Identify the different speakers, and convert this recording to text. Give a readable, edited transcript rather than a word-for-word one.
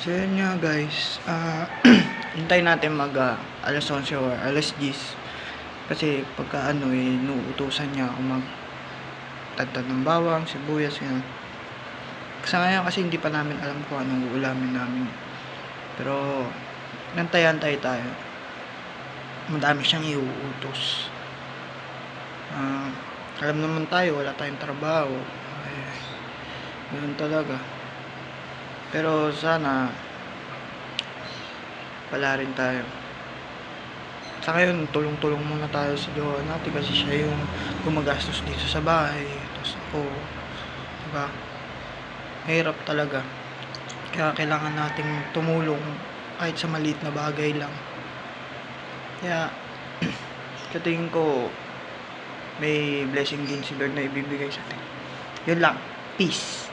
Speaker 1: So yun nga guys, hintayin natin mag alas 11 or alas 10. Kasi pagka nuutusan niya ako magtagtad ng bawang, sibuyas, yun. Sa ngayon kasi hindi pa namin alam kung anong uulamin namin. Pero nantay-antay tayo. Madami siyang iuutos. Alam naman tayo, wala tayong trabaho. Ganun talaga. Pero sana pala rin tayo. Sa ngayon, tulong-tulong muna tayo sa jowa natin kasi siya yung gumagastos dito sa bahay. Tapos ako, diba? Mahirap talaga. Kaya kailangan nating tumulong kahit sa maliit na bagay lang. Kaya, katingin ko, may blessing din si Lord na ibibigay sa atin. Yun lang. Peace.